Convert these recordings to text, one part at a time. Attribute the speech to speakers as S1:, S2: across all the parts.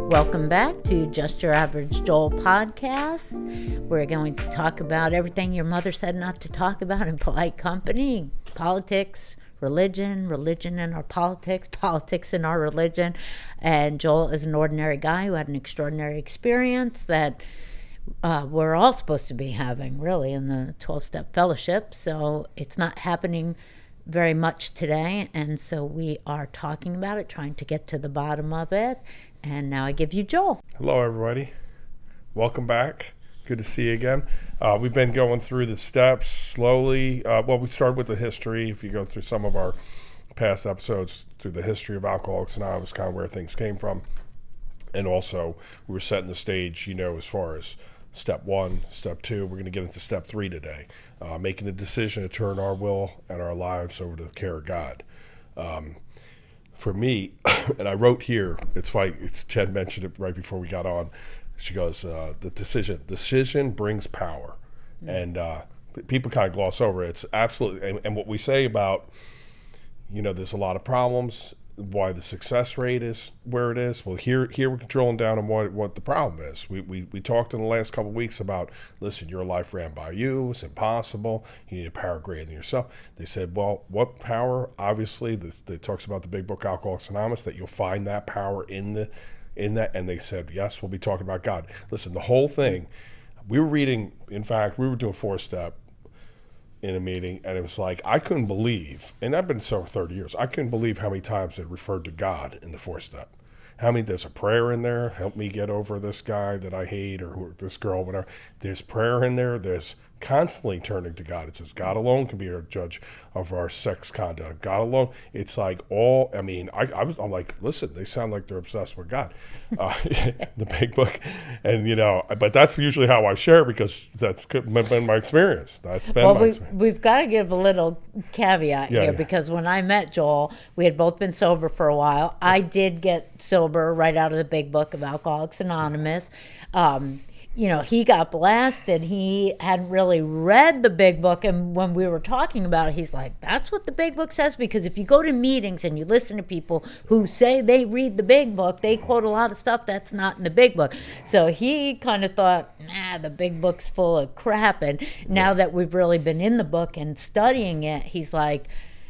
S1: Welcome back to Just Your Average Joel podcast. We're going to talk about everything your mother said not to talk about in polite company: politics, religion in our politics, politics in our religion. And Joel is an ordinary guy who had an extraordinary experience that we're all supposed to be having, really, in the 12-step fellowship. So it's not happening very much today, and so we are talking about it, trying to get to the bottom of it. And now I give you Joel.
S2: Hello, everybody. Welcome back. Good to see you again. We've been going through the steps slowly. We started with the history. If you go through some of our past episodes, through the history of Alcoholics Anonymous, kind of where things came from. And also, we were setting the stage, as far as step 1, step 2. We're going to get into step 3 today, making a decision to turn our will and our lives over to the care of God. For me, and I wrote here, it's funny, Jen mentioned it right before we got on. She goes, the decision brings power. And people kind of gloss over it. It's absolutely, and what we say about, there's a lot of problems, why the success rate is where it is. Well, here we're drilling down on what the problem is. We talked in the last couple of weeks about, listen, your life ran by you. It's impossible. You need a power greater than yourself. They said, well, what power? Obviously, it talks about the big book Alcoholics Anonymous, that you'll find that power in that. And they said, yes, we'll be talking about God. Listen, the whole thing, we were reading, in fact, we were doing 4-step in a meeting, and it was like, I couldn't believe, and I've been so for 30 years, I couldn't believe how many times it referred to God in the 4-step. How many, there's a prayer in there, help me get over this guy that I hate, or this girl, whatever. There's prayer in there. There's constantly turning to God. It says God alone can be our judge of our sex conduct. God alone. It's like I'm like, listen, they sound like they're obsessed with God, the big book. And, but that's usually how I share, because that's been my experience. That's been my experience.
S1: We've got to give a little caveat here, because when I met Joel, we had both been sober for a while. I did get sober right out of the big book of Alcoholics Anonymous. He got blasted. He hadn't really read the big book. And when we were talking about it, he's like, that's what the big book says? Because if you go to meetings and you listen to people who say they read the big book, they quote a lot of stuff that's not in the big book. So he kind of thought, the big book's full of crap. And now that we've really been in the book and studying it, he's like,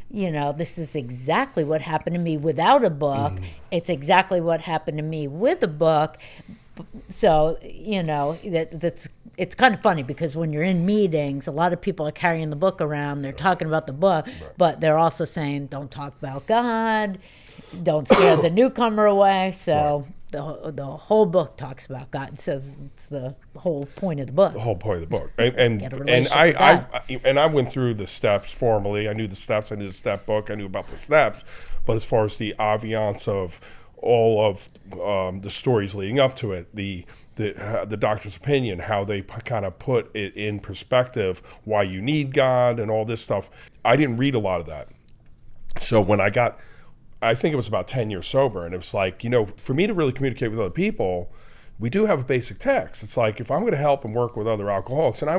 S1: this is exactly what happened to me without a book. It's exactly what happened to me with a book. So, it's kind of funny, because when you're in meetings, a lot of people are carrying the book around. They're talking about the book, but they're also saying, don't talk about God, don't scare the newcomer away. So the whole book talks about God. It says it's the whole point of the book.
S2: The whole point of the book. And I went through the steps formally. I knew the steps. I knew the step book. I knew about the steps. But as far as the ambiance of all of the stories leading up to it, the doctor's opinion, how they kind of put it in perspective, why you need God and all this stuff. I didn't read a lot of that. So when I think it was about 10 years sober, and it was like, for me to really communicate with other people, we do have a basic text. It's like, if I'm going to help and work with other alcoholics, and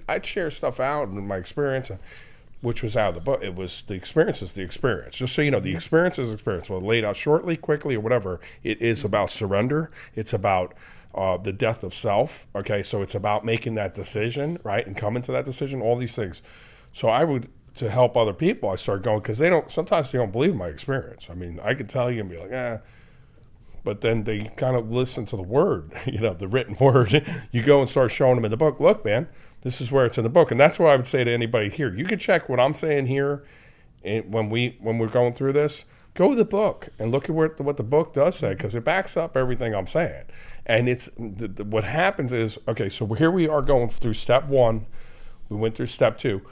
S2: I'd share stuff out in my experience, which was out of the book. It was the experience is the experience. Just so you know, the experience is experience. Well, laid out shortly, quickly, or whatever. It is about surrender. It's about the death of self. Okay, so it's about making that decision, right, and coming to that decision. All these things. So to help other people, I started going, because sometimes they don't believe my experience. I mean, I could tell you and be like, but then they kind of listen to the word, the written word. You go and start showing them in the book. Look, man, this is where it's in the book. And that's what I would say to anybody here. You can check what I'm saying here, and when we're going through this, go to the book and look at what the book does say, because it backs up everything I'm saying. And it's what happens is, okay, so here we are going through step 1. We went through step 2.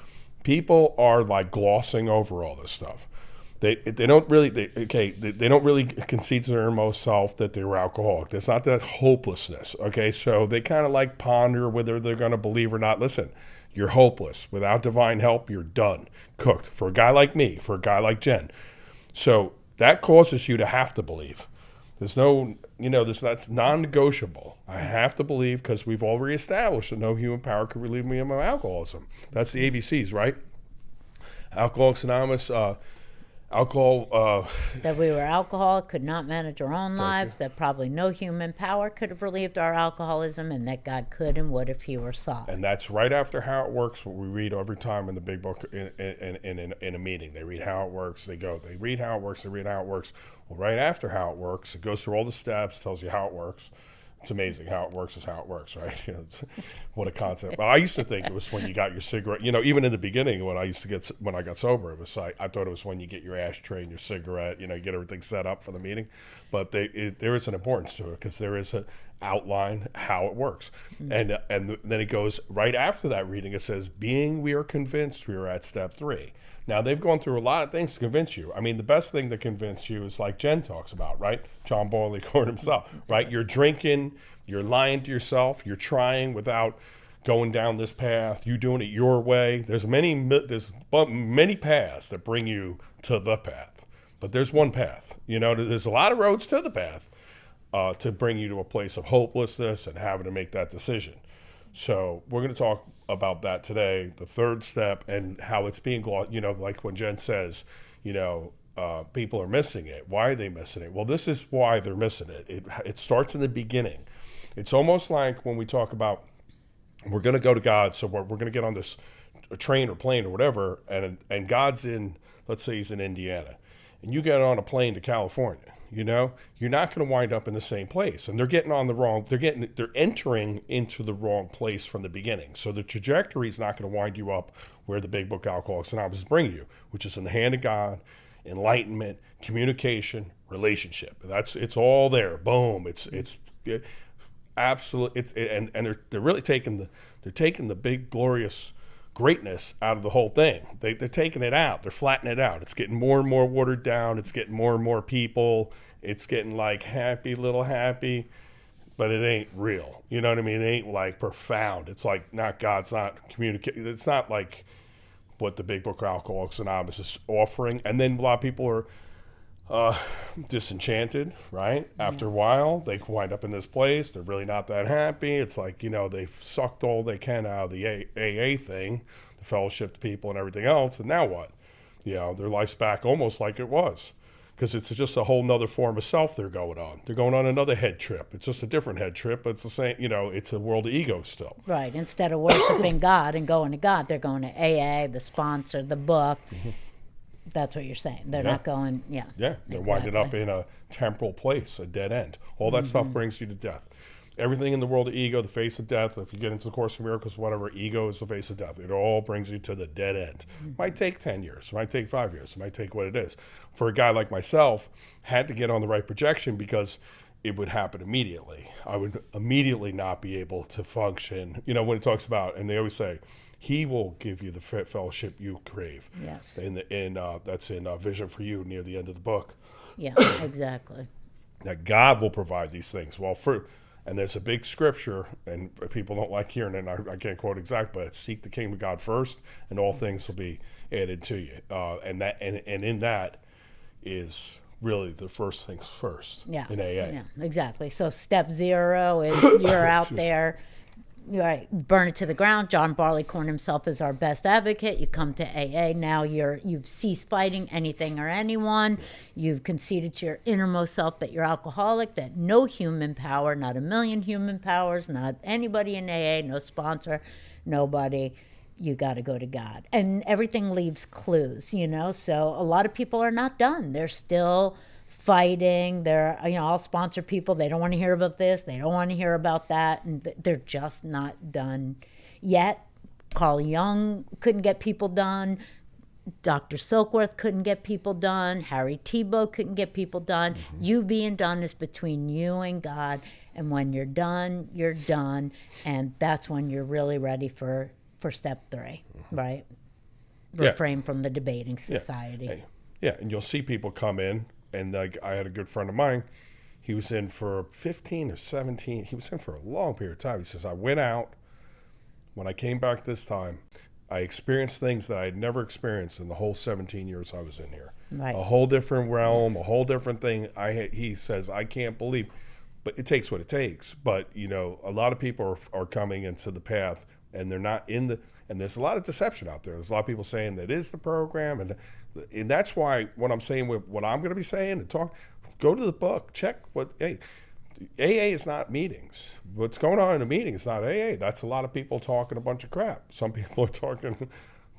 S2: People are like glossing over all this stuff. They don't really concede to their inmost self that they were alcoholic. There's not that hopelessness. Okay, so they kind of like ponder whether they're going to believe or not. Listen, you're hopeless. Without divine help, you're done, cooked. For a guy like me, for a guy like Jen. So that causes you to have to believe. There's no, that's non-negotiable. I have to believe, because we've already established that no human power could relieve me of my alcoholism. That's the ABCs, right? Alcoholics Anonymous Alcohol.
S1: That we were alcoholic, could not manage our own lives, that probably no human power could have relieved our alcoholism, and that God could and would if he were sought.
S2: And that's right after how it works, what we read every time in the big book in a meeting. They read how it works, they read how it works, they read how it works. Well, right after how it works, it goes through all the steps, tells you how it works. It's amazing. How it works is how it works, right? What a concept. Well, I used to think it was when you got your cigarette. Even in the beginning, when I got sober, it was I thought it was when you get your ashtray and your cigarette. You get everything set up for the meeting. But there is an importance to it because there is an outline how it works, and then it goes right after that reading. It says, "Being we are convinced, we are at step 3." Now, they've gone through a lot of things to convince you. I mean, the best thing to convince you is like Jen talks about, right? John Barleycorn himself, right? You're drinking, you're lying to yourself, you're trying without going down this path, you doing it your way. There's many paths that bring you to the path, but there's one path. There's a lot of roads to the path to bring you to a place of hopelessness and having to make that decision. So we're going to talk about that today, the third step, and how it's being glossed. Like when Jen says, people are missing it. Why are they missing it? Well, this is why they're missing it. It starts in the beginning. It's almost like when we talk about we're going to go to God, so we're going to get on this train or plane or whatever, and God's in, let's say he's in Indiana, and you get on a plane to California. You're not going to wind up in the same place, and they're entering into the wrong place from the beginning. So the trajectory is not going to wind you up where the big book Alcoholics Anonymous bring you, which is in the hand of God, enlightenment, communication, relationship. It's all there. Boom. It's absolute. And they're really taking the big glorious greatness out of the whole thing. They're taking it out. They're flattening it out. It's getting more and more watered down. It's getting more and more people. It's getting like happy, but it ain't real. You know what I mean? It ain't like profound. It's like God's not communicating. It's not like what the big book of Alcoholics Anonymous is offering. And then a lot of people are disenchanted, right? After a while, they wind up in this place. They're really not that happy. It's like, they've sucked all they can out of the AA thing, the fellowship to people and everything else. And now what? Their life's back almost like it was, because it's just a whole nother form of self they're going on. They're going on another head trip. It's just a different head trip, but it's the same, it's a world of ego still.
S1: Right. Instead of worshiping God and going to God, they're going to AA, the sponsor, the book. Mm-hmm. That's what you're saying. They're not going,
S2: Yeah, they're exactly. Winding up in a temporal place, a dead end. All that stuff brings you to death. Everything in the world of ego, the face of death, if you get into the Course of Miracles, whatever, ego is the face of death. It all brings you to the dead end. It might take 10 years. It might take 5 years. It might take what it is. For a guy like myself, had to get on the right projection because it would happen immediately. I would immediately not be able to function. When it talks about, and they always say, he will give you the fellowship you crave.
S1: Yes.
S2: That's in Vision for You near the end of the book.
S1: Yeah, exactly.
S2: That God will provide these things. And there's a big scripture, and people don't like hearing it, and I can't quote exact, but it's seek the kingdom of God first, and all things will be added to you. And in that is really the first things first in AA.
S1: Yeah, exactly. So step 0 is you're out there. Right, burn it to the ground. John Barleycorn himself is our best advocate. You come to AA now. You've ceased fighting anything or anyone. You've conceded to your innermost self that you're alcoholic. That no human power, not a million human powers, not anybody in AA, no sponsor, nobody. You got to go to God, and everything leaves clues. So a lot of people are not done. They're still fighting. They're, I'll sponsor people. They don't want to hear about this. They don't want to hear about that. And they're just not done yet. Carl Jung couldn't get people done. Dr. Silkworth couldn't get people done. Harry Tebow couldn't get people done. Mm-hmm. You being done is between you and God. And when you're done, you're done. And that's when you're really ready for step 3, mm-hmm. right? Refrain from the debating society.
S2: Yeah, and you'll see people come in. And I had a good friend of mine. He was in for 15 or 17. He was in for a long period of time. He says, I went out. When I came back this time, I experienced things that I had never experienced in the whole 17 years I was in here. Right. A whole different realm, yes. A whole different thing. He says, I can't believe. But it takes what it takes. But, a lot of people are coming into the path, and they're not in the – and there's a lot of deception out there. There's a lot of people saying that is the program, and And that's why what I'm saying with what I'm going to be saying and go to the book, check what, hey, AA is not meetings. What's going on in a meeting is not AA. That's a lot of people talking a bunch of crap. Some people are talking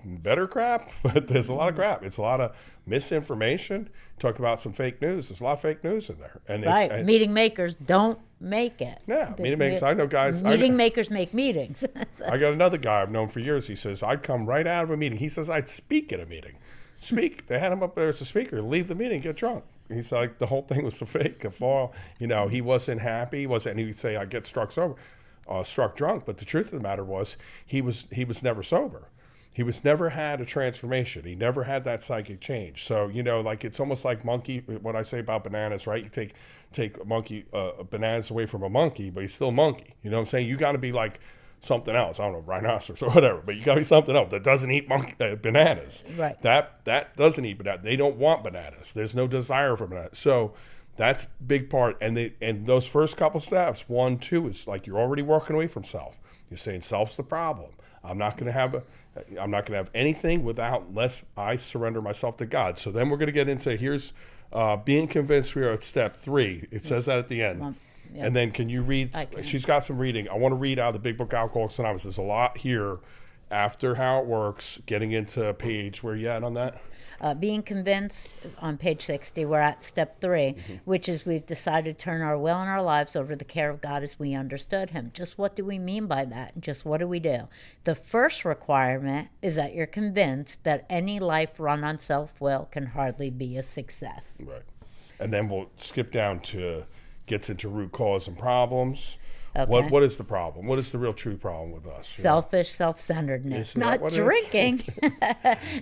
S2: better crap, but there's a lot of crap. It's a lot of misinformation. Talk about some fake news. There's a lot of fake news in there.
S1: And meeting makers don't make it.
S2: Yeah, meeting makers. I know guys.
S1: Meeting makers make meetings.
S2: I got another guy I've known for years. He says, I'd come right out of a meeting. He says, I'd speak at a meeting. Speak. They had him up there as a speaker. Leave the meeting, get drunk. He's like, the whole thing was a fake, a fall. He wasn't happy. He would say, I get struck drunk. But the truth of the matter was, he was never sober. He never had a transformation. He never had that psychic change. So, it's almost like monkey, what I say about bananas, right? You take a monkey, bananas away from a monkey, but he's still a monkey. You know what I'm saying? You got to be like something else. I don't know, rhinoceros or whatever, but you got to be something else that doesn't eat bananas.
S1: Right.
S2: That doesn't eat bananas. They don't want bananas. There's no desire for bananas. So that's a big part. And those first couple steps, 1, 2, is like you're already working away from self. You're saying self's the problem. I'm not going to have anything unless I surrender myself to God. So then we're going to get into here's being convinced we are at step 3. It says that at the end. Yeah. And then can you read? She's got some reading. I want to read out of the Big Book Alcoholics Anonymous. There's a lot here after how it works, getting into a page. Where you at on that?
S1: Being convinced on page 60, we're at step 3, which is we've decided to turn our will and our lives over to the care of God as we understood him. Just what do we mean by that? Just what do we do? The first requirement is that you're convinced that any life run on self-will can hardly be a success.
S2: Right. And then we'll skip down to gets into root cause and problems. Okay. What is the problem? What is the real true problem with us?
S1: Selfish self-centeredness. Not drinking.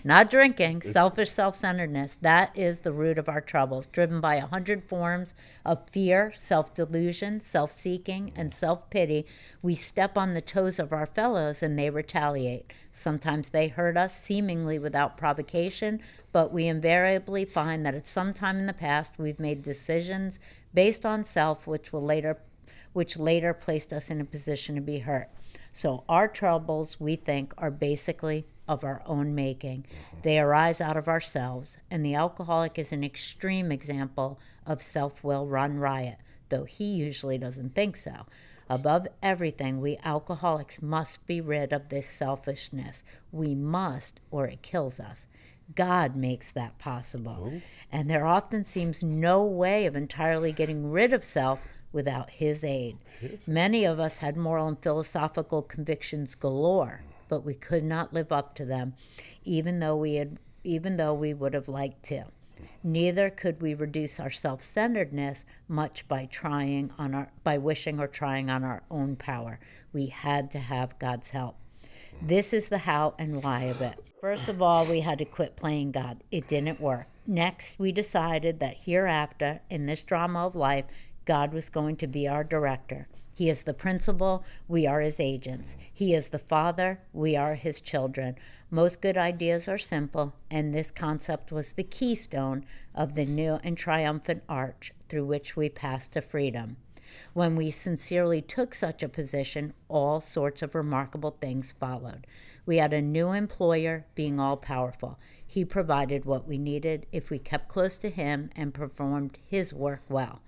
S1: Not drinking. Selfish self-centeredness. That is the root of our troubles, driven by 100 forms of fear, self-delusion, self-seeking, and self-pity. We step on the toes of our fellows and they retaliate. Sometimes they hurt us seemingly without provocation, but we invariably find that at some time in the past we've made decisions based on self which later placed us in a position to be hurt. So our troubles, we think, are basically of our own making. They arise out of ourselves, and the alcoholic is an extreme example of self-will run riot, though he usually doesn't think so. Above everything, we alcoholics must be rid of this selfishness. We must, or it kills us. God makes that possible. Oh. And there often seems no way of entirely getting rid of self without his aid. Many of us had moral and philosophical convictions galore, but we could not live up to them, even though we would have liked to. Neither could we reduce our self-centeredness much by wishing or trying on our own power. We had to have God's help. This is the how and why of it. First of all, we had to quit playing God. It didn't work. Next, we decided that hereafter, in this drama of life, God was going to be our director. He is the principal, we are his agents. He is the father, we are his children. Most good ideas are simple, and this concept was the keystone of the new and triumphant arch through which we pass to freedom. When we sincerely took such a position, all sorts of remarkable things followed. We had a new employer, being all-powerful. He provided what we needed if we kept close to him and performed his work well.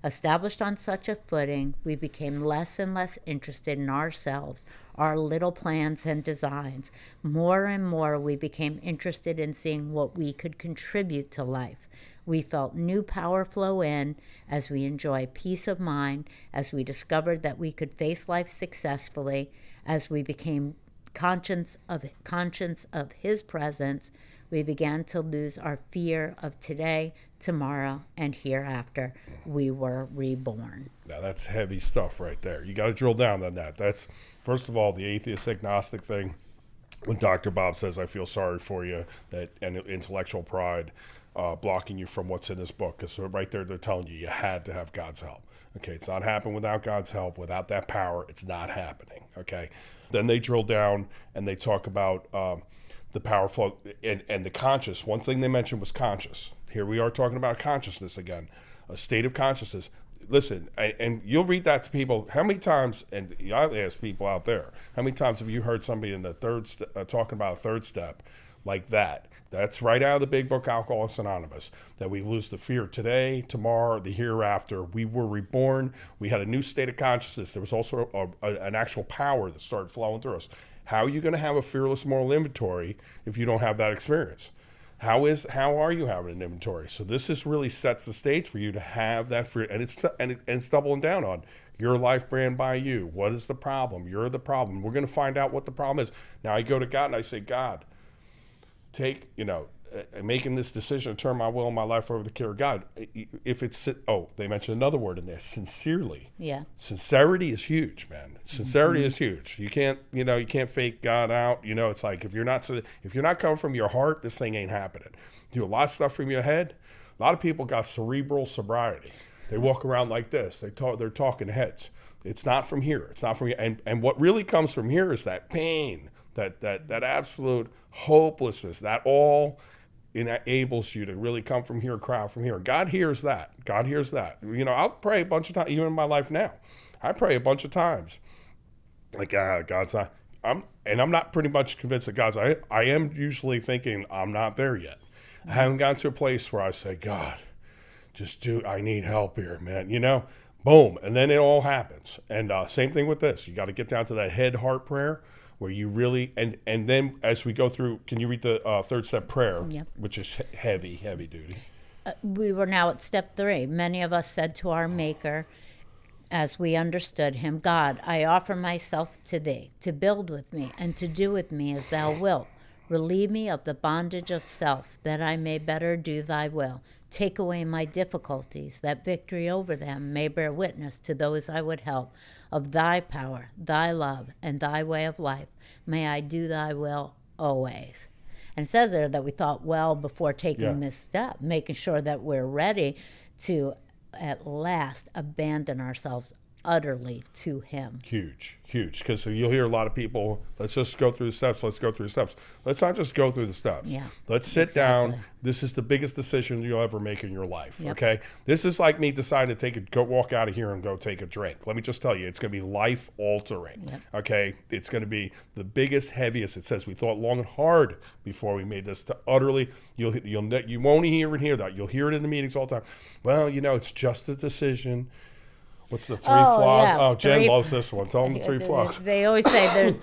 S1: Established on such a footing, we became less and less interested in ourselves, our little plans and designs. More and more, we became interested in seeing what we could contribute to life. We felt new power flow in as we enjoyed peace of mind, as we discovered that we could face life successfully, as we became conscious of his presence. We began to lose our fear of today, tomorrow, and hereafter. We were reborn.
S2: Now that's heavy stuff right there. You got to drill down on that. That's, first of all, the atheist agnostic thing. When Dr. Bob says, I feel sorry for you, and intellectual pride blocking you from what's in this book. Because right there they're telling you had to have God's help. Okay, it's not happening without God's help. Without that power, it's not happening. Okay. Then they drill down and they talk about the power flow and the conscious. One thing they mentioned was conscious. Here we are talking about consciousness again, a state of consciousness. Listen, and you'll read that to people. How many times, and I'll ask people out there, how many times have you heard somebody in the talking about a third step like that? That's right out of the big book, Alcoholics Anonymous, that we lose the fear today, tomorrow, the hereafter. We were reborn. We had a new state of consciousness. There was also an actual power that started flowing through us. How are you going to have a fearless moral inventory if you don't have that experience? How are you having an inventory? So this really sets the stage for you to have that fear, and it's doubling down on your life brand by you. What is the problem? You're the problem. We're going to find out what the problem is. Now I go to God and I say, God, take, making this decision to turn my will and my life over to the care of God. If it's, they mentioned another word in there, sincerely.
S1: Yeah.
S2: Sincerity is huge, man. Sincerity is huge. You can't fake God out. It's like, if you're not coming from your heart, this thing ain't happening. You do a lot of stuff from your head. A lot of people got cerebral sobriety. They walk around like this. They're talking heads. It's not from here. It's not from here. And what really comes from here is that pain, that absolute hopelessness, that all enables you to really come from here, cry out from here. God hears that. God hears that. I'll pray a bunch of times, even in my life now. I pray a bunch of times. Like, God's not, I'm not pretty much convinced that God's, I am usually thinking I'm not there yet. I haven't gotten to a place where I say, God, I need help here, man. Boom. And then it all happens. And same thing with this. You got to get down to that head-heart prayer where you really, and then as we go through, can you read the third step prayer, which is heavy duty?
S1: We were now at step 3. Many of us said to our Maker, as we understood him, God, I offer myself to thee, to build with me and to do with me as thou wilt. Relieve me of the bondage of self, that I may better do thy will. Take away my difficulties, that victory over them may bear witness to those I would help. Of thy power, thy love, and thy way of life, may I do thy will always. And it says there that we thought well before taking this step, making sure that we're ready to at last abandon ourselves utterly to him.
S2: Huge. Because you'll hear a lot of people, let's just go through the steps. Let's go through the steps. Let's not just go through the steps.
S1: Yeah,
S2: let's sit down. This is the biggest decision you'll ever make in your life. Okay. This is like me deciding to go walk out of here and go take a drink. Let me just tell you, it's going to be life altering. Okay. It's going to be the biggest, heaviest. It says we thought long and hard before we made this to utterly, you won't even hear that. You'll hear it in the meetings all the time. Well, it's just a decision. What's the 3 frogs?
S1: Yeah,
S2: oh, Jen loves this one. Tell them the 3 frogs.
S1: They always say there's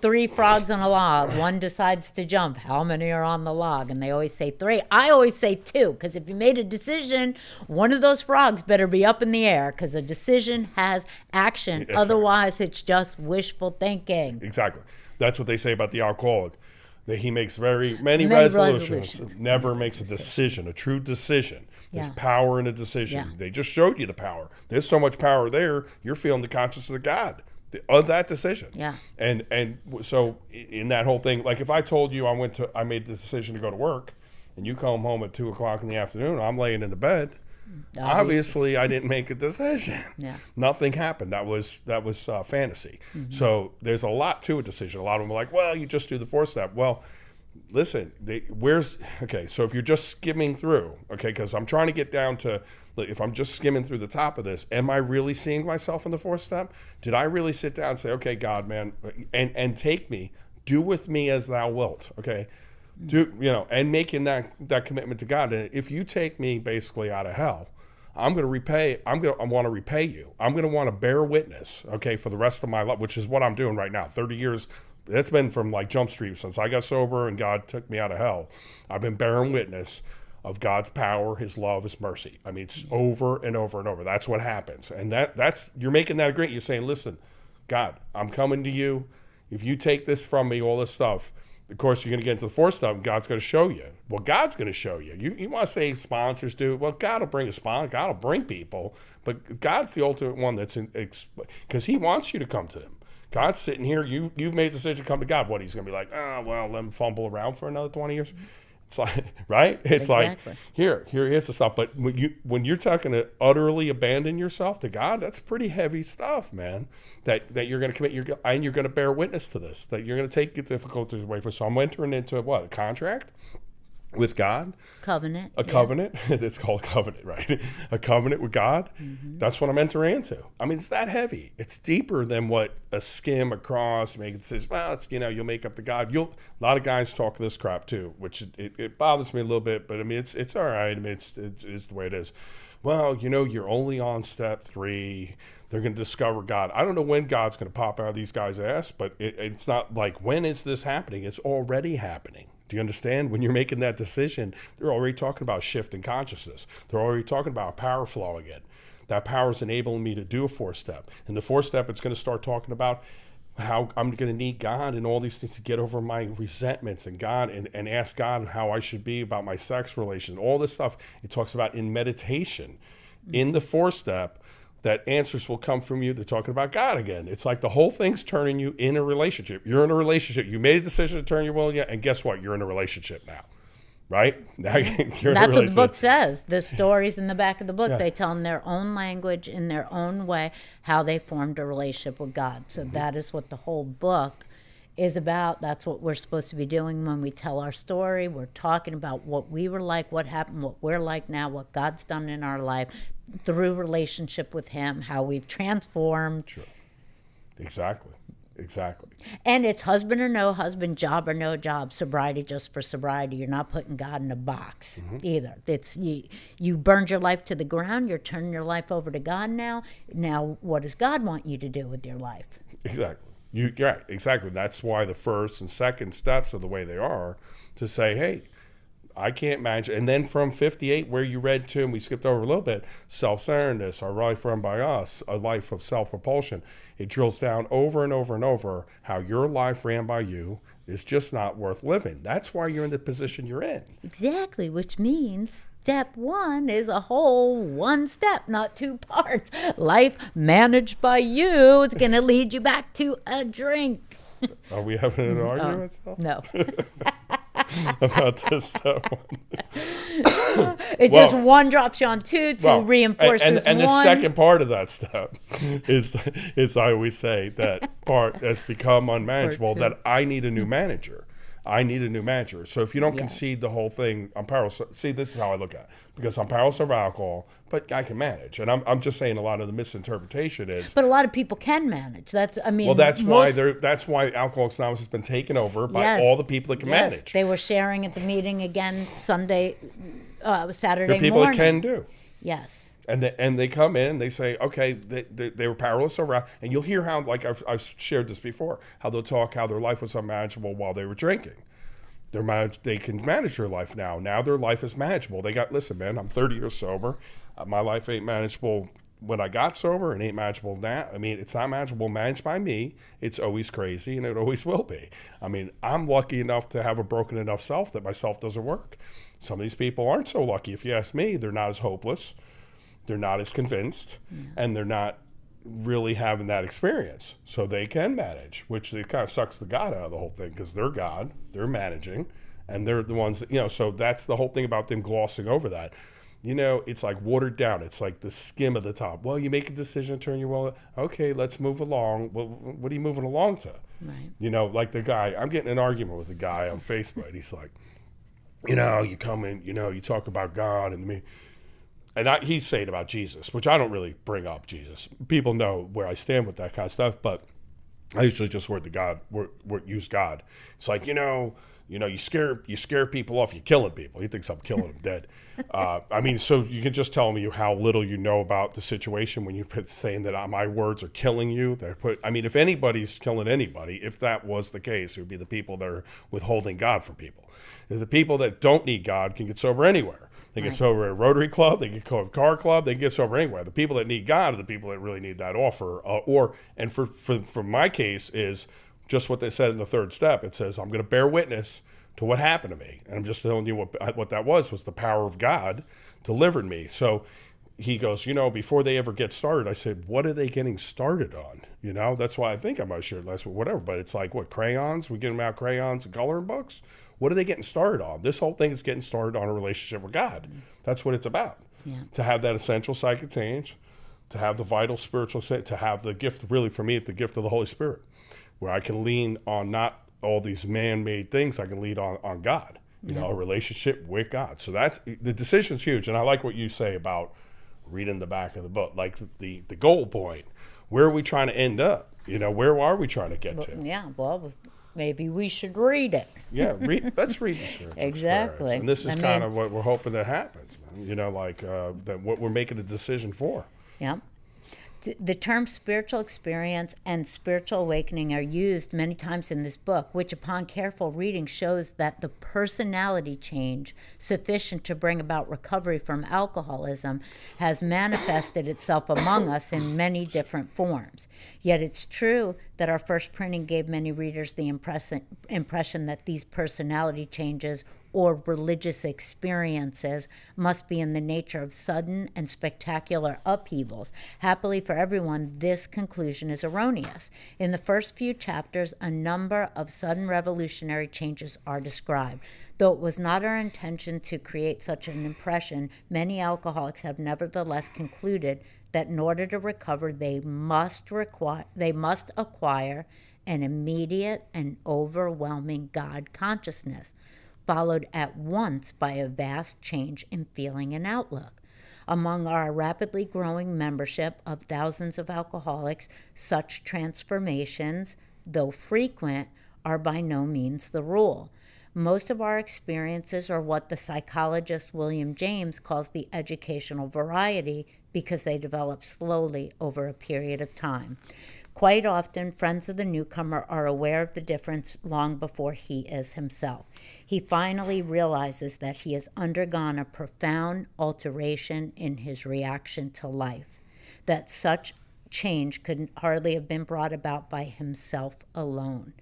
S1: 3 frogs on a log. One decides to jump. How many are on the log? And they always say 3. I always say 2, because if you made a decision, one of those frogs better be up in the air, because a decision has action. Yes, otherwise, it's just wishful thinking.
S2: Exactly. That's what they say about the alcoholic. That he makes many resolutions. Never makes a decision, a true decision. There's power in a decision. They just showed you the power. There's so much power there, you're feeling the consciousness of God of that decision. And so in that whole thing, like if I told you I made the decision to go to work, and you come home at 2:00 in the afternoon, I'm laying in the bed. Obviously, I didn't make a decision. Nothing happened. That was fantasy. So there's a lot to a decision. A lot of them are like, well, you just do the 4th step. Well, listen, so if you're just skimming through, because I'm trying to get down to, if I'm just skimming through the top of this, am I really seeing myself in the 4th step? Did I really sit down and say, okay, God, man, and take me, do with me as thou wilt, and making that commitment to God. And if you take me basically out of hell, I want to repay you. I'm going to want to bear witness, for the rest of my life, which is what I'm doing right now. 30 years, that's been from like Jump Street since I got sober and God took me out of hell. I've been bearing witness of God's power, his love, his mercy. I mean, it's over and over and over. That's what happens. And that's you're making that agreement. You're saying, listen, God, I'm coming to you. If you take this from me, all this stuff, of course, you're going to get into the 4th step, and God's going to show you. Well, God's going to show you. You want to say sponsors do. Well, God will bring a sponsor. God will bring people. But God's the ultimate one because he wants you to come to him. God's sitting here. You've made the decision to come to God. What, he's going to be like, well, let him fumble around for another 20 years? It's like, right? It's exactly. Like, here's the stuff. But when you're talking to utterly abandon yourself to God, that's pretty heavy stuff, man. That you're going to commit, and you're going to bear witness to this. That you're going to take the difficulties away from. So I'm entering into what, a contract? with God.
S1: Covenant.
S2: A covenant. It's called covenant, right? A covenant with God. Mm-hmm. That's what I'm entering into. I mean, it's that heavy. It's deeper than what a skim across, make it says, well, it's, you'll make up the God. A lot of guys talk this crap too, which it bothers me a little bit, but I mean, it's all right. I mean, it's the way it is. Well, you're only on step 3. They're going to discover God. I don't know when God's going to pop out of these guys' ass, but it's not like, when is this happening? It's already happening. Do you understand? When you're making that decision, they're already talking about shift in consciousness. They're already talking about power flowing in. That power is enabling me to do a 4-step. And the 4-step, it's going to start talking about how I'm going to need God and all these things to get over my resentments and God and ask God how I should be about my sex relation. All this stuff it talks about in meditation. In the 4-step, that answers will come from you. They're talking about God again. It's like the whole thing's turning you in a relationship. You're in a relationship. You made a decision to turn your will, and guess what? You're in a relationship now, right? Now you're in a relationship.
S1: That's what the book says. The stories in the back of the book, they tell in their own language, in their own way, how they formed a relationship with God. So that is what the whole book is about. That's what we're supposed to be doing when we tell our story. We're talking about what we were like, what happened, what we're like now, what God's done in our life through relationship with him, how we've transformed.
S2: Sure. Exactly.
S1: And it's husband or no husband, job or no job, sobriety just for sobriety. You're not putting God in a box either. It's you burned your life to the ground. You're turning your life over to God now. Now, what does God want you to do with your life?
S2: Exactly. You're right. Exactly. That's why the first and second steps are the way they are, to say, hey, I can't manage. And then from 58, where you read to, and we skipped over a little bit, self-centeredness, our life run by us, a life of self-propulsion. It drills down over and over and over how your life ran by you is just not worth living. That's why you're in the position you're in.
S1: Exactly, which means step 1 is a whole 1 step, not 2 parts. Life managed by you is going to lead you back to a drink.
S2: Are we having an argument still?
S1: No.
S2: About this step 1.
S1: It's just 1 drops you on 2, 2 reinforces
S2: and
S1: 1.
S2: the second part of that step is I always say that part that's become unmanageable, that I need a new manager. So if you don't concede the whole thing, I'm powerless. See, this is how I look at it. Because I'm powerless over alcohol, but I can manage. And I'm just saying a lot of the misinterpretation is.
S1: But a lot of people can manage. That's
S2: why Alcoholics Anonymous has been taken over by all the people that can manage.
S1: They were sharing at the meeting again Saturday
S2: the people
S1: morning.
S2: that can do.
S1: Yes.
S2: And they come in and they say, okay, they were powerless over, and you'll hear how, like I've shared this before, how they'll talk how their life was unmanageable while they were drinking. They can manage their life now. Now their life is manageable. Listen, man, I'm 30 years sober. My life ain't manageable when I got sober, and ain't manageable now. I mean, it's not manageable managed by me. It's always crazy, and it always will be. I mean, I'm lucky enough to have a broken enough self that my self doesn't work. Some of these people aren't so lucky. If you ask me, they're not as hopeless. They're not as convinced, and they're not really having that experience. So they can manage, which it kind of sucks the God out of the whole thing, because they're God, they're managing, and they're the ones that, so that's the whole thing about them glossing over that. It's like watered down. It's like the skim of the top. Well, you make a decision to turn your will. Okay, let's move along. Well, what are you moving along to? Right. Like the guy, I'm getting in an argument with a guy on Facebook. He's like, you come in, you talk about God and me. And he's saying about Jesus, which I don't really bring up Jesus. People know where I stand with that kind of stuff, but I usually just use God. It's like, you scare people off, you're killing people. He thinks I'm killing them dead. So you can just tell me how little you know about the situation when you're saying that my words are killing you. If anybody's killing anybody, if that was the case, it would be the people that are withholding God from people. The people that don't need God can get sober anywhere. They get sober at a Rotary Club. They get sober at a car club. They get sober anywhere. The people that need God are the people that really need that offer. For my case is just what they said in the 3rd step. It says, I'm going to bear witness to what happened to me. And I'm just telling you what that was the power of God delivered me. So he goes, before they ever get started, I said, what are they getting started on? That's why I think I might share last week, whatever. But it's like, what, crayons? We get them out crayons and coloring books? What are they getting started on? This whole thing is getting started on a relationship with God. That's what it's about. Yeah. To have that essential psychic change, to have the vital spiritual state, to have the gift, really for me, the gift of the Holy Spirit, where I can lean on not all these man-made things. I can lean on God. you know, a relationship with God. So that's, the decision's huge. And I like what you say about reading the back of the book, like the goal point. Where are we trying to end up? You know, where are we trying to get to?
S1: Yeah, well, maybe we should read it.
S2: Yeah, let's read the spiritual
S1: Exactly.
S2: experience. And this is kind of what we're hoping that happens, you know, like that what we're making a decision for.
S1: Yeah. The terms spiritual experience and spiritual awakening are used many times in this book, which upon careful reading shows that the personality change sufficient to bring about recovery from alcoholism has manifested itself among us in many different forms. Yet it's true that our first printing gave many readers the impression that these personality changes or religious experiences must be in the nature of sudden and spectacular upheavals. Happily for everyone, this conclusion is erroneous. In the first few chapters, a number of sudden revolutionary changes are described. Though it was not our intention to create such an impression, many alcoholics have nevertheless concluded that in order to recover, they must acquire an immediate and overwhelming God consciousness, followed at once by a vast change in feeling and outlook. Among our rapidly growing membership of thousands of alcoholics, such transformations, though frequent, are by no means the rule. Most of our experiences are what the psychologist William James calls the educational variety because they develop slowly over a period of time. Quite often, friends of the newcomer are aware of the difference long before he is himself. He finally realizes that he has undergone a profound alteration in his reaction to life, that such change could hardly have been brought about by himself alone.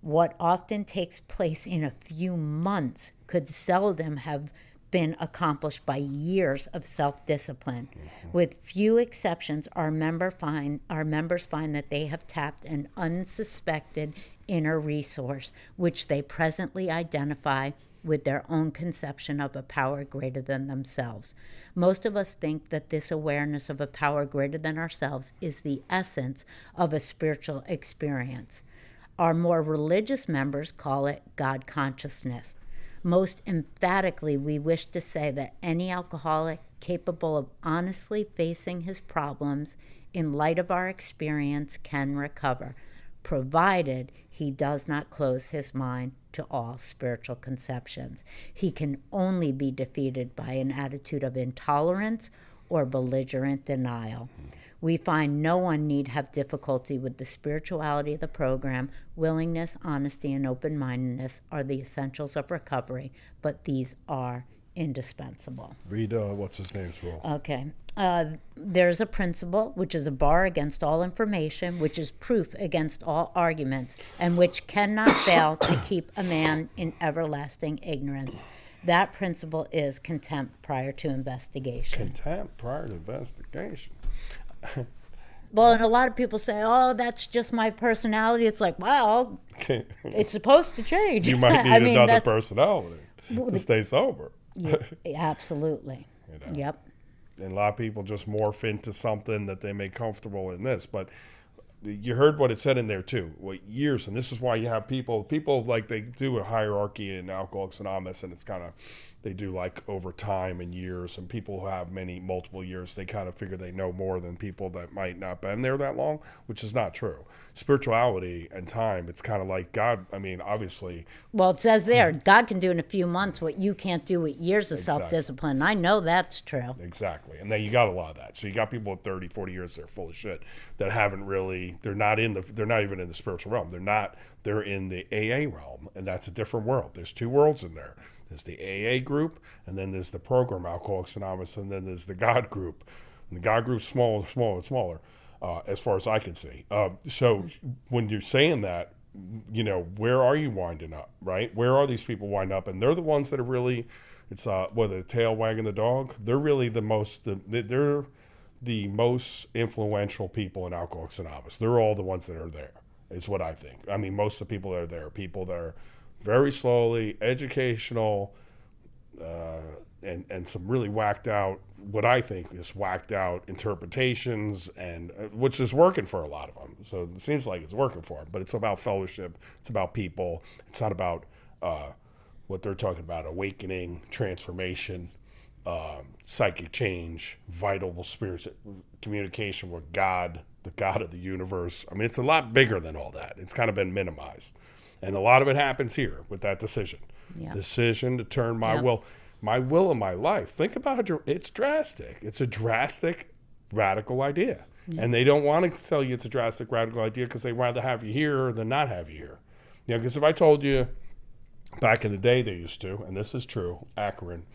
S1: What often takes place in a few months could seldom have been accomplished by years of self-discipline. With few exceptions, our members find that they have tapped an unsuspected inner resource, which they presently identify with their own conception of a power greater than themselves. Most of us think that this awareness of a power greater than ourselves is the essence of a spiritual experience. Our more religious members call it God consciousness. Most emphatically, we wish to say that any alcoholic capable of honestly facing his problems in light of our experience can recover, provided he does not close his mind to all spiritual conceptions. He can only be defeated by an attitude of intolerance or belligerent denial. We find no one need have difficulty with the spirituality of the program. Willingness, honesty, and open-mindedness are the essentials of recovery, but these are indispensable.
S2: Read what's his name's rule.
S1: Okay. There's a principle, which is a bar against all information, which is proof against all arguments, and which cannot fail to keep a man in everlasting ignorance. That principle is contempt prior to investigation.
S2: Contempt prior to investigation.
S1: Well, and a lot of people say, oh, that's just my personality. It's like, well, it's supposed to change.
S2: You might need another personality to stay sober.
S1: Yeah, absolutely.
S2: You know?
S1: Yep.
S2: And a lot of people just morph into something that they make comfortable in this. But you heard what it said in there too. Years, and this is why you have people like they do a hierarchy in Alcoholics Anonymous, and it's kind of, they do like over time and years, and people who have multiple years, they kind of figure they know more than people that might not been there that long, which is not true. Spirituality and time, it's kind of like God. I mean, obviously.
S1: Well, it says there, God can do in a few months what you can't do with years of self-discipline. I know that's true.
S2: Exactly. And then you got a lot of that. So you got people with 30, 40 years that are full of shit that haven't really, they're not even in the spiritual realm. They're in the AA realm, and that's a different world. There's two worlds in there. There's the AA group, and then there's the program Alcoholics Anonymous, and then there's the God group. And the God group's smaller and smaller, as far as I can see. So when you're saying that, you know, where are you winding up, right? Where are these people winding up? And they're the ones that are really, it's the tail wagging the dog. They're really they're the most influential people in Alcoholics Anonymous. They're all the ones that are there, is what I think. I mean, most of the people that are there are people that are very slowly, educational, and some really whacked out, what I think is whacked out interpretations, and which is working for a lot of them. So it seems like it's working for them, but it's about fellowship. It's about people. It's not about what they're talking about, awakening, transformation, psychic change, vital spirit communication with God, the God of the universe. I mean, it's a lot bigger than all that. It's kind of been minimized. And a lot of it happens here with that decision. Yeah. Decision to turn my will and my life. Think about it. It's drastic. It's a drastic, radical idea. Yeah. And they don't want to tell you it's a drastic, radical idea because they'd rather have you here than not have you here. You know, because if I told you back in the day they used to, and this is true, Akron,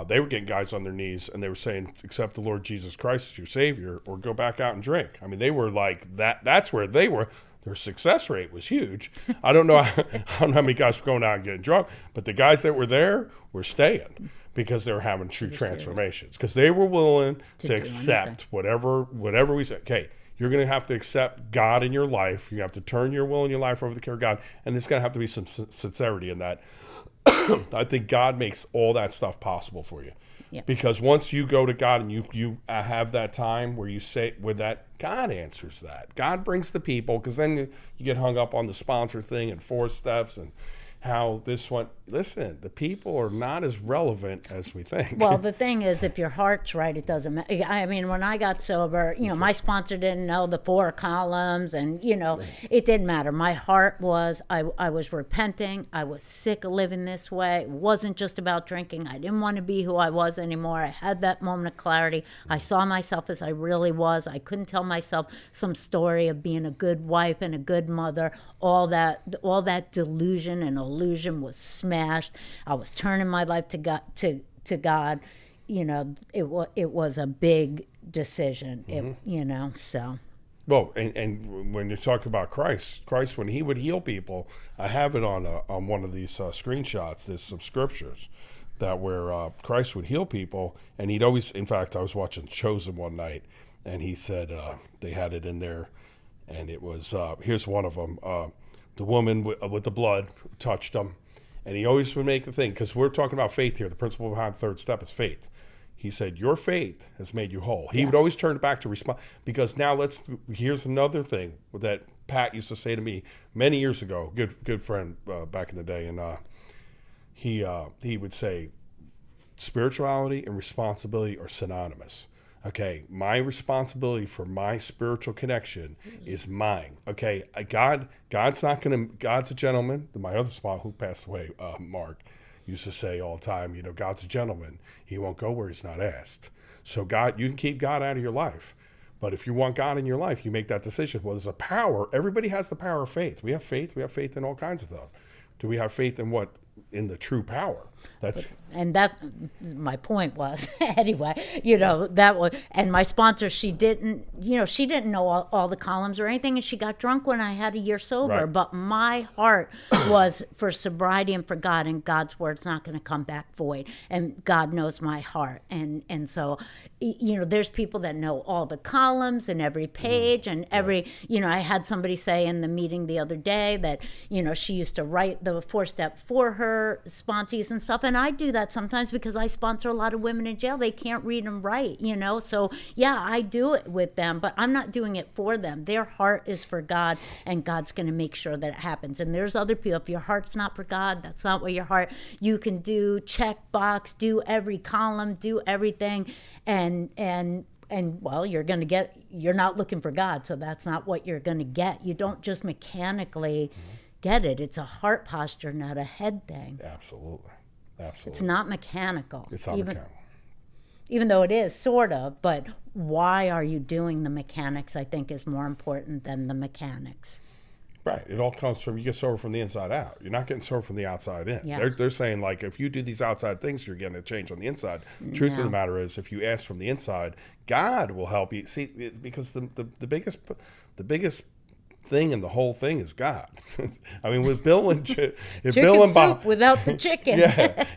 S2: they were getting guys on their knees and they were saying, accept the Lord Jesus Christ as your Savior or go back out and drink. I mean, they were like that. That's where they were. Their success rate was huge. I don't know how many guys were going out and getting drunk, but the guys that were there were staying because they were having true transformations because they were willing to accept whatever we said. Okay, you're going to have to accept God in your life. You have to turn your will and your life over to the care of God, and there's going to have to be some sincerity in that. I think God makes all that stuff possible for you. Yeah. Because once you go to God and you have that time where you say, with that, God answers that. God brings the people, because then you get hung up on the sponsor thing and 4 steps and how this one. Listen, the people are not as relevant as we think.
S1: Well, the thing is, if your heart's right, it doesn't matter. I mean, when I got sober, my sponsor didn't know the 4 columns, and it didn't matter. My heart was, I was repenting. I was sick of living this way. It wasn't just about drinking. I didn't want to be who I was anymore. I had that moment of clarity. I saw myself as I really was. I couldn't tell myself some story of being a good wife and a good mother. All that delusion and illusion was smashed. I was turning my life to God. It was a big decision. Mm-hmm. So.
S2: Well, and when you talk about Christ, when he would heal people, I have it on one of these screenshots. There's some scriptures that where Christ would heal people, and he'd always. In fact, I was watching Chosen one night, and he said they had it in there, and it was here's one of them. The woman with the blood touched him. And he always would make the thing, because we're talking about faith here. The principle behind the 3rd step is faith. He said, your faith has made you whole. He would always turn it back to respond. Because now here's another thing that Pat used to say to me many years ago, good friend back in the day. And he would say, spirituality and responsibility are synonymous. Okay, my responsibility for my spiritual connection is mine. Okay, God's a gentleman. My other spot who passed away, Mark, used to say all the time, God's a gentleman. He won't go where he's not asked. So God, you can keep God out of your life. But if you want God in your life, you make that decision. Well, there's a power. Everybody has the power of faith. We have faith. We have faith in all kinds of stuff. Do we have faith in what? In the true power.
S1: And that my point was anyway, that was, and my sponsor, she didn't know all the columns or anything, and she got drunk when I had a year sober. Right. But my heart was for sobriety and for God, and God's word's not going to come back void, and God knows my heart. And so there's people that know all the columns and every page and every I had somebody say in the meeting the other day that she used to write the 4-step for her sponsees and stuff, and I do that sometimes because I sponsor a lot of women in jail. They can't read and write, so I do it with them, but I'm not doing it for them. Their heart is for God, and God's going to make sure that it happens. And there's other people, if your heart's not for God, that's not what your heart, you can do check box, do every column, do everything, and well, you're not looking for God, so that's not what you're going to get. You don't just mechanically get it. It's a heart posture, not a head thing.
S2: Absolutely.
S1: It's not mechanical.
S2: It's not mechanical.
S1: Even though it is, sort of, but why are you doing the mechanics, I think, is more important than the mechanics.
S2: Right. It all comes from, you get sober from the inside out. You're not getting sober from the outside in. Yeah. They're saying, like, if you do these outside things, you're getting a change on the inside. The truth of the matter is, if you ask from the inside, God will help you. See, because the biggest thing in the whole thing is God. I mean, with Bill and Bill and Bob
S1: without the chicken.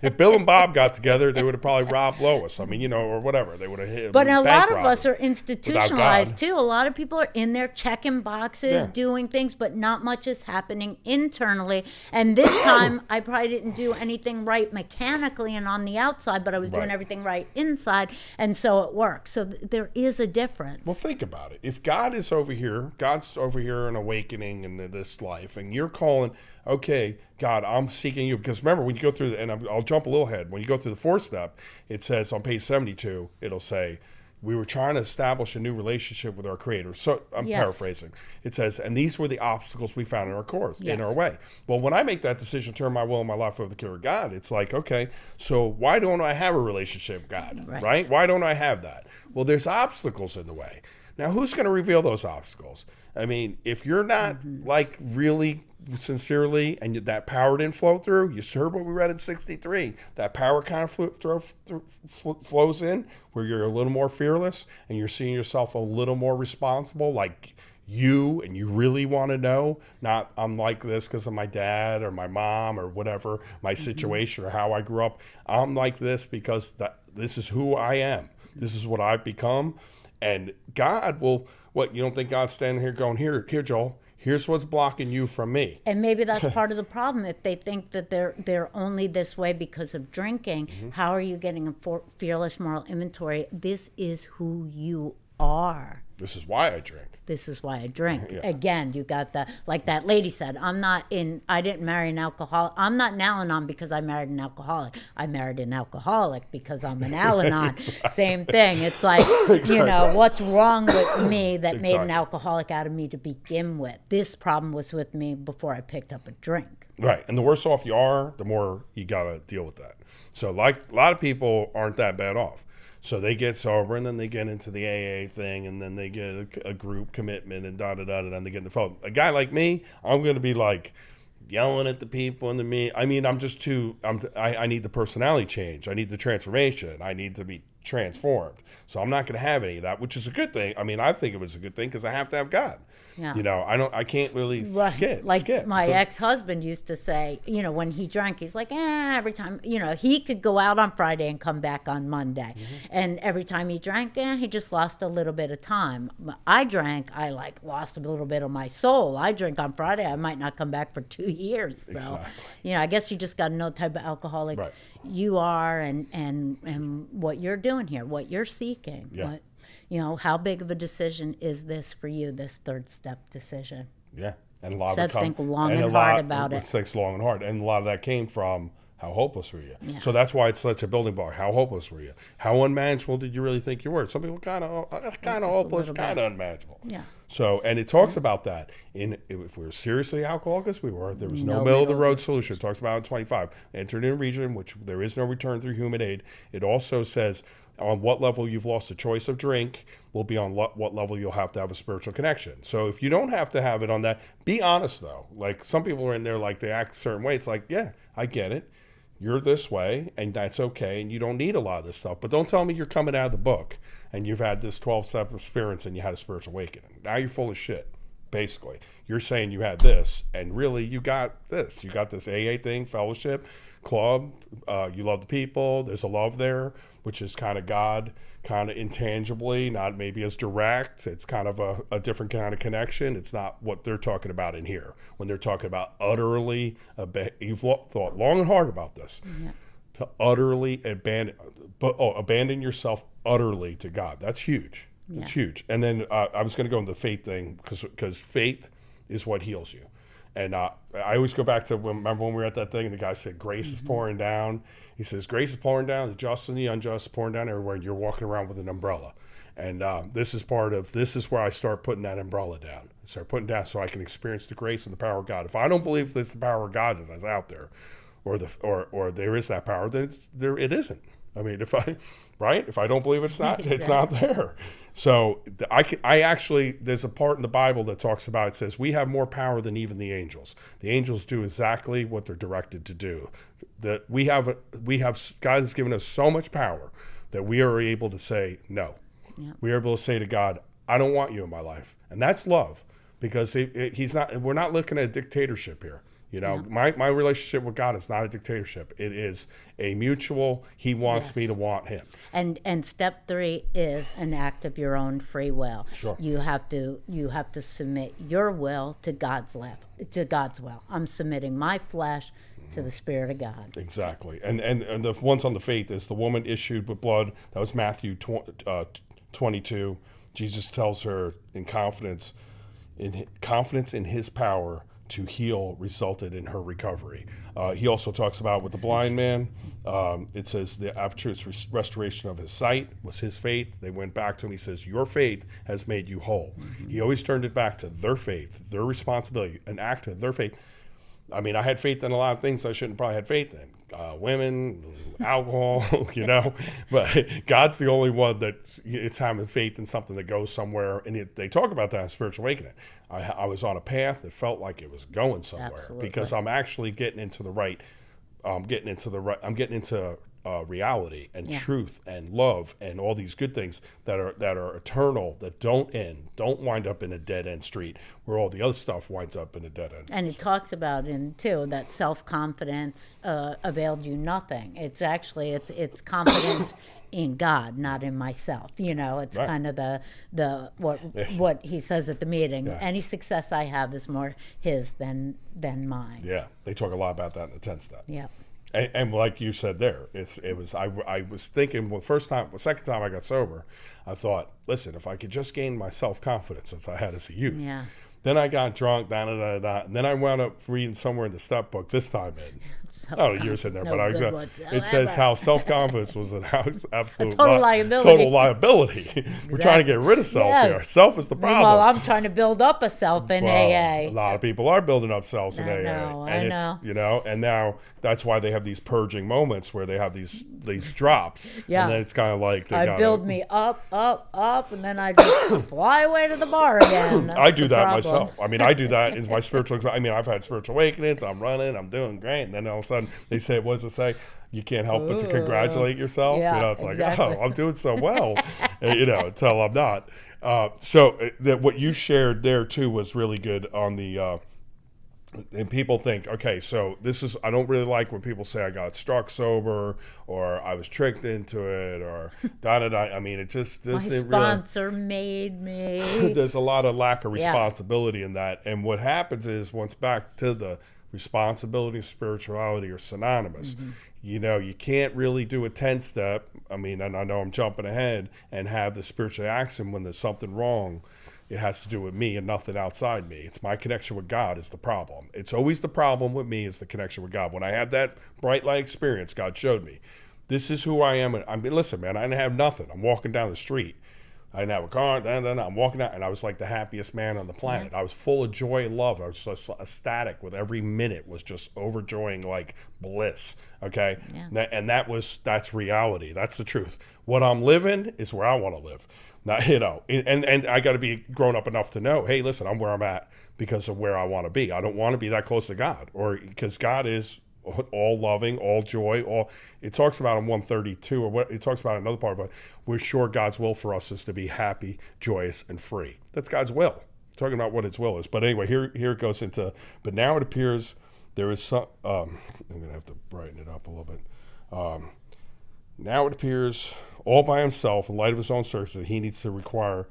S2: If Bill and Bob got together, they would have probably robbed Lois. I mean, or whatever. They would have hit.
S1: But a lot of us are institutionalized too. A lot of people are in there checking boxes, doing things, but not much is happening internally. And this time, I probably didn't do anything right mechanically and on the outside, but I was doing everything right inside, and so it works. So there is a difference.
S2: Well, think about it. If God's over here in a awakening in this life, and you're calling, okay, God, I'm seeking you. Because remember, when you go through, and I'll jump a little ahead, when you go through the fourth step, it says on page 72, it'll say, we were trying to establish a new relationship with our Creator. So I'm paraphrasing. It says, and these were the obstacles we found in our course, in our way. Well, when I make that decision, turn my will and my life over to the care of God, it's like, okay, so why don't I have a relationship with God, right? Why don't I have that? Well, there's obstacles in the way. Now, who's going to reveal those obstacles? I mean, if you're not like really sincerely, and that power didn't flow through, you heard what we read in 63, that power kind of flows in where you're a little more fearless and you're seeing yourself a little more responsible, like you, and you really want to know, not I'm like this because of my dad or my mom or whatever, my situation or how I grew up. I'm like this because this is who I am. This is what I've become. And God will, what, you don't think God's standing here going, here, Joel, here's what's blocking you from me.
S1: And maybe that's part of the problem. If they think that they're only this way because of drinking, how are you getting a fearless moral inventory? This is who you are.
S2: This is why I drink.
S1: This is why I drink. Again, you got like that lady said, I didn't marry an alcoholic. I'm not an Al-Anon because I married an alcoholic. I married an alcoholic because I'm an Al-Anon. Same thing. It's like, you know, what's wrong with me that made an alcoholic out of me to begin with? This problem was with me before I picked up a drink.
S2: Right. And the worse off you are, the more you got to deal with that. So like a lot of people aren't that bad off. So they get sober, and then they get into the AA thing, and then they get a group commitment, and and they get in the phone. A guy like me, I'm going to be like yelling at the people and the me. I mean, I'm just too. I need the personality change. I need the transformation. I need to be transformed. So I'm not going to have any of that, which is a good thing. I mean, I think it was a good thing because I have to have God. Yeah. You know, I can't really skip.
S1: My ex-husband used to say, you know, when he drank, he's like, every time, you know, he could go out on Friday and come back on Monday. And every time he drank, he just lost a little bit of time. I drank, I lost a little bit of my soul. I drink on Friday, I might not come back for 2 years. So, you know, I guess you just got to know the type of alcoholic you are and what you're doing here, what you're seeking. Yeah. You know, how big of a decision is this for you, this third step decision?
S2: Yeah. And a lot of it
S1: think long and hard about it.
S2: It thinks long and hard. And a lot of that came from how hopeless were you? Yeah. So that's why it's such a building block. How hopeless were you? How unmanageable did you really think you were? Some people kind of hopeless, kind of unmanageable. Yeah. So, and it talks about that. If we were seriously alcoholics, there was no middle of the road solution. It talks about in 25. Entered in a region which there is no return through human aid. It also says on what level you've lost the choice of drink will be on what level you'll have to have a spiritual connection. So if you don't have to have it on that, be honest though. Like some people are in there, like they act a certain way. It's like, yeah, I get it. You're this way and that's okay. And you don't need a lot of this stuff, but don't tell me you're coming out of the book and you've had this 12-step experience and you had a spiritual awakening. Now you're full of shit. Basically, you're saying you had this and really you got this. You got this AA thing, fellowship, club. You love the people. There's a love there, which is kind of God, kind of intangibly, not maybe as direct. It's kind of a different kind of connection. It's not what they're talking about in here. When they're talking about utterly, you've thought long and hard about this, to utterly abandon yourself utterly to God. That's huge. It's huge. And then I was going to go into the faith thing because faith is what heals you. And I always go back to remember when we were at that thing and the guy said, grace is pouring down. He says, grace is pouring down, the just and the unjust pouring down everywhere, and you're walking around with an umbrella. And this is where I start putting that umbrella down. I start putting down so I can experience the grace and the power of God. If I don't believe there's the power of God that's out there, or there is that power, then it isn't. I mean, if I don't believe it's not, exactly. It's not there. So there's a part in the Bible that talks about, it says, we have more power than even the angels. The angels do exactly what they're directed to do. That God has given us so much power that we are able to say no. Yeah. We are able to say to God, I don't want you in my life. And that's love, because we're not looking at a dictatorship here. You know, my relationship with God is not a dictatorship. It is a mutual, he wants me to want him.
S1: And step 3 is an act of your own free will.
S2: Sure.
S1: You have to submit your will to God's will. I'm submitting my flesh to the Spirit of God.
S2: Exactly. And the ones on the faith is the woman issued with blood. That was Matthew 22. Jesus tells her in confidence, confidence in his power to heal resulted in her recovery. He also talks about with the blind man, it says the absolute restoration of his sight was his faith. They went back to him. He says, your faith has made you whole. He always turned it back to their faith, their responsibility, an act of their faith. I mean, I had faith in a lot of things I shouldn't probably had faith in. Women, alcohol, but God's the only one that it's having faith in something that goes somewhere. And they talk about that in Spiritual Awakening. I was on a path that felt like it was going somewhere. Absolutely. Because I'm actually getting into the right, I'm getting into reality and truth and love and all these good things that are eternal, that don't end, don't wind up in a dead end street where all the other stuff winds up in a dead end.
S1: And it talks about in too that self-confidence availed you nothing. It's actually it's confidence in God, not in myself. It's right. Kind of the what he says at the meeting. Yeah. Any success I have is more his than mine.
S2: Yeah, they talk a lot about that in the 10th step.
S1: Yeah.
S2: And like you said there, I was thinking, the second time I got sober, I thought, listen, if I could just gain my self-confidence as I had as a youth.
S1: Yeah.
S2: Then I got drunk, and then I wound up reading somewhere in the step book this time you're sitting there, but it says how self-confidence was an absolute
S1: total
S2: liability. Exactly. We're trying to get rid of self here. Self is the problem.
S1: Well, I'm trying to build up a self in AA.
S2: A lot of people are building up selves in AA.
S1: I know.
S2: And now that's why they have these purging moments where they have these drops.
S1: Yeah.
S2: And then it's kind of like
S1: I build me up, and then I just fly away to the bar again.
S2: I do that myself. I mean, I do that in my spiritual. I mean, I've had spiritual awakenings. I'm running. I'm doing great. And then all of a sudden they say, what does it say? You can't help but to congratulate yourself.
S1: Yeah,
S2: it's
S1: exactly.
S2: like, I'm doing so well, until I'm not. So what you shared there too was really good on the, and people think, okay, so I don't really like when people say I got struck sober or I was tricked into it or da-da-da. I mean, it just doesn't
S1: my sponsor made me.
S2: There's a lot of lack of responsibility in that. And what happens is once back to the responsibility and spirituality are synonymous. Mm-hmm. You can't really do a 10-step. I mean, and I know I'm jumping ahead and have the spiritual action when there's something wrong. It has to do with me and nothing outside me. It's my connection with God is the problem. It's always the problem with me is the connection with God. When I had that bright light experience, God showed me, this is who I am. I mean, listen, man, I didn't have nothing. I'm walking down the street. I didn't have a car. I'm walking out, and I was like the happiest man on the planet. I was full of joy and love. I was just ecstatic with every minute, was just overjoying like bliss. Okay, and that's reality. That's the truth. What I'm living is where I want to live. Now, and I got to be grown up enough to know, hey, listen, I'm where I'm at because of where I want to be. I don't want to be that close to God, or because God is all loving, all joy, all. It talks about in 132, or what it talks about in another part, but we're sure God's will for us is to be happy, joyous, and free. That's God's will. Talking about what His will is. But anyway, here it goes into. But now it appears there is some. I'm gonna have to brighten it up a little bit. Now it appears all by himself, in light of his own search, that he needs to require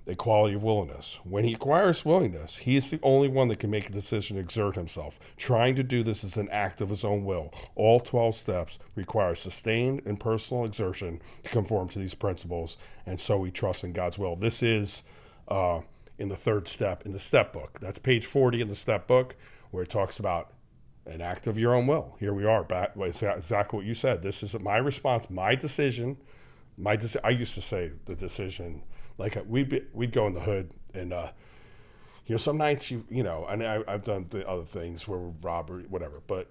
S2: a quality of willingness. When he acquires willingness, he is the only one that can make a decision to exert himself. Trying to do this is an act of his own will. All 12 steps require sustained and personal exertion to conform to these principles, and so we trust in God's will. This is in the third step in the step book. That's page 40 in the step book, where it talks about an act of your own will. Here we are, back. It's exactly what you said. This is my response, my decision. I used to say the decision. Like we'd go in the hood, and some nights and I've done the other things where robbery, whatever. But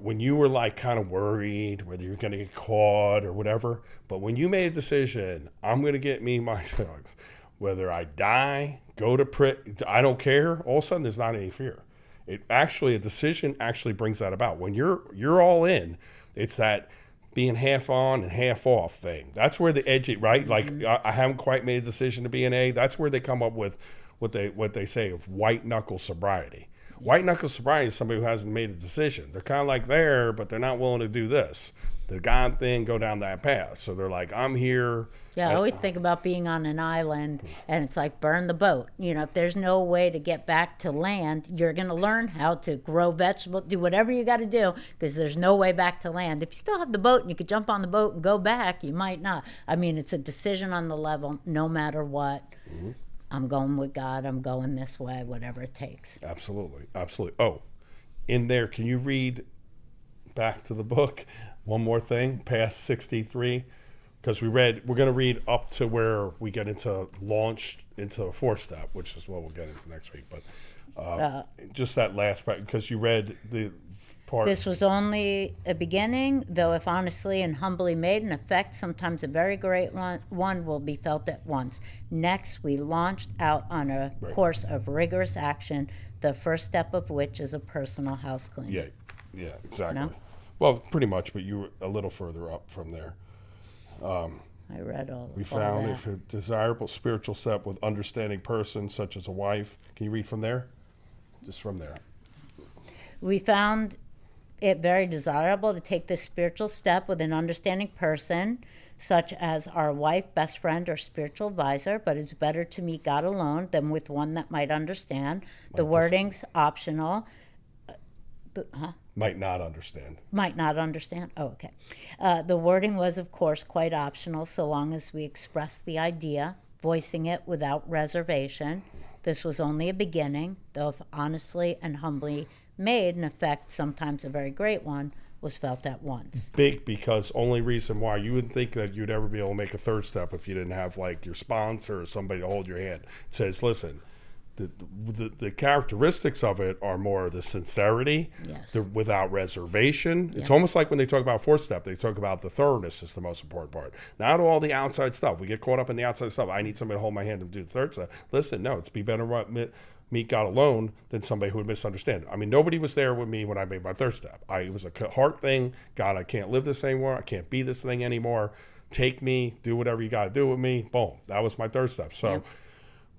S2: when you were like kind of worried whether you're going to get caught or whatever, but when you made a decision, I'm going to get me my drugs, whether I die, go to prison, I don't care. All of a sudden, there's not any fear. A decision actually brings that about. When you're all in, it's that being half on and half off thing. That's where the edgy, right? Like I haven't quite made a decision to be an A. That's where they come up with what they say of white knuckle sobriety. White knuckle sobriety is somebody who hasn't made a decision. They're kind of like there, but they're not willing to do this. The God thing, go down that path. So they're like, I'm here.
S1: Yeah, I always think about being on an island, and it's like burn the boat. If there's no way to get back to land, you're going to learn how to grow vegetables, do whatever you got to do, because there's no way back to land. If you still have the boat and you could jump on the boat and go back, you might not. I mean, it's a decision on the level, no matter what.
S2: Mm-hmm.
S1: I'm going with God. I'm going this way, whatever it takes.
S2: Absolutely. Oh, in there, can you read back to the book one more thing past 63? Because we're going to read up to where we get into launch into a 4-step, which is what we'll get into next week. But just that last part, because you read the part.
S1: This was only a beginning, though if honestly and humbly made an effect, sometimes a very great one will be felt at once. Next, we launched out on a course of rigorous action, the first step of which is a personal house cleaning.
S2: Yeah, exactly.
S1: No?
S2: Well, pretty much, but you were a little further up from there.
S1: I read all.
S2: We found if a desirable spiritual step with understanding person, such as a wife. Can you read from there? Just from there.
S1: We found it very desirable to take this spiritual step with an understanding person, such as our wife, best friend, or spiritual advisor, but it's better to meet God alone than with one that might understand. The wording's optional.
S2: Might not understand.
S1: Might not understand? Oh, okay. The wording was, of course, quite optional, so long as we expressed the idea, voicing it without reservation. This was only a beginning, though if honestly and humbly made, an effect, sometimes a very great one, was felt at once.
S2: Big, because only reason why you wouldn't think that you'd ever be able to make a 3rd step if you didn't have like your sponsor or somebody to hold your hand. It says, listen, the characteristics of it are more the sincerity, the without reservation. It's almost like when they talk about 4th step, they talk about the thoroughness is the most important part. Not all the outside stuff. We get caught up in the outside stuff. I need somebody to hold my hand and do the 3rd step. Listen, no, it's be better meet God alone than somebody who would misunderstand. I mean, nobody was there with me when I made my 3rd step. It was a heart thing. God, I can't live this anymore. I can't be this thing anymore. Take me, do whatever you got to do with me. Boom. That was my 3rd step. So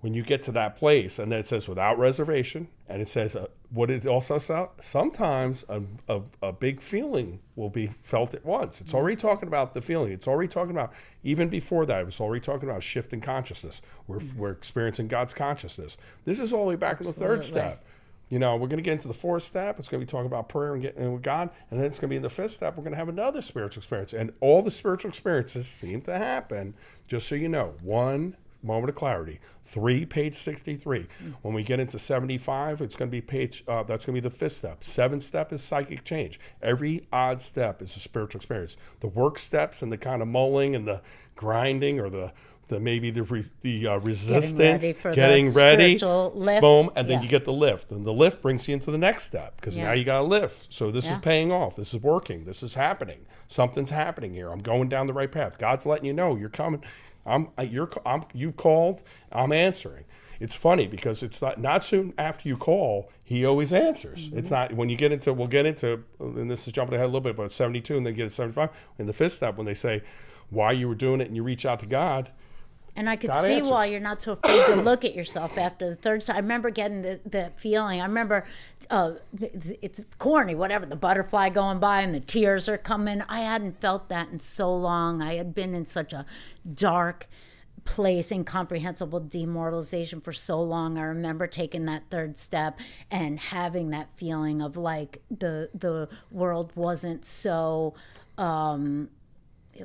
S2: when you get to that place, and then it says without reservation, and it says what it also says, sometimes a big feeling will be felt at once. It's already talking about the feeling. It's already talking about, even before that, it was already talking about shifting consciousness. We're experiencing God's consciousness. This is all the way back in the 3rd step. You know, we're going to get into the 4th step. It's going to be talking about prayer and getting in with God. And then it's going to be in the 5th step. We're going to have another spiritual experience. And all the spiritual experiences seem to happen, just so you know, 1 moment of clarity. 3, page 63. When we get into 75, it's going to be that's going to be the 5th step. 7th step is psychic change. Every odd step is a spiritual experience. The work steps and the kind of mulling and the grinding, or the resistance, getting ready, boom, and then you get the lift. And the lift brings you into the next step, because now you got a lift. So this is paying off. This is working. This is happening. Something's happening here. I'm going down the right path. God's letting you know you're coming. You've called, I'm answering. It's funny because it's not soon after you call, he always answers. It's not when you get into, we'll get into, and this is jumping ahead a little bit, but 72 and then get to 75. In the 5th step, when they say why you were doing it and you reach out to God.
S1: And I could see why you're not so afraid to look at yourself after the 3rd step. I remember getting that feeling. I remember, it's corny, whatever, the butterfly going by and the tears are coming. I hadn't felt that in so long. I had been in such a dark place, incomprehensible demoralization for so long. I remember taking that 3rd step and having that feeling of like the world wasn't so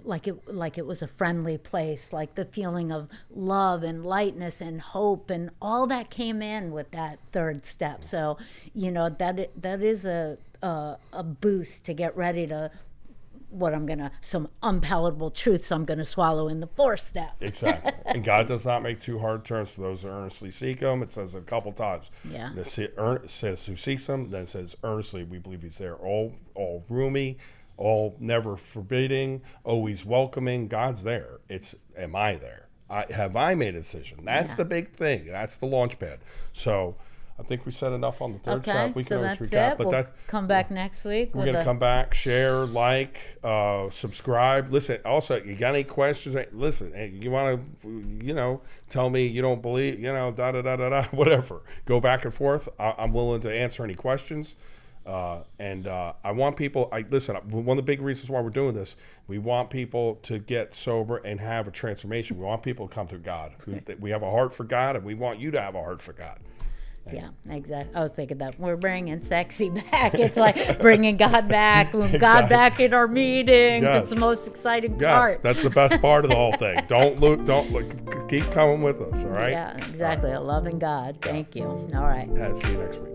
S1: like it was a friendly place, like the feeling of love and lightness and hope, and all that came in with that 3rd step. So, you know, that is a boost to get ready to some unpalatable truths I'm gonna swallow in the 4th step.
S2: Exactly. And God does not make too hard turns for those who earnestly seek Him. It says it a couple times. Yeah. It says who seeks Him, then it says earnestly. We believe He's there. All roomy, all never forbidding, always welcoming. God's there. It's, am I there? Have I made a decision? That's the big thing. That's the launch pad. So I think we said enough on the 3rd step. We can always recap. But
S1: we'll come back next week.
S2: We're going to come back, share, like, subscribe. Listen, also, you got any questions? Listen, hey, you want to, tell me you don't believe, da-da-da-da-da, whatever. Go back and forth. I'm willing to answer any questions. I want people, listen, one of the big reasons why we're doing this, we want people to get sober and have a transformation. We want people to come to God. We have a heart for God, and we want you to have a heart for God.
S1: Yeah, exactly. I was thinking that we're bringing sexy back. It's like bringing God back, God back in our meetings. Yes. It's the most exciting part.
S2: Yes, that's the best part of the whole thing. Don't look. keep coming with us. All right.
S1: Yeah, exactly. A loving God. Thank you. All right.
S2: See you next week.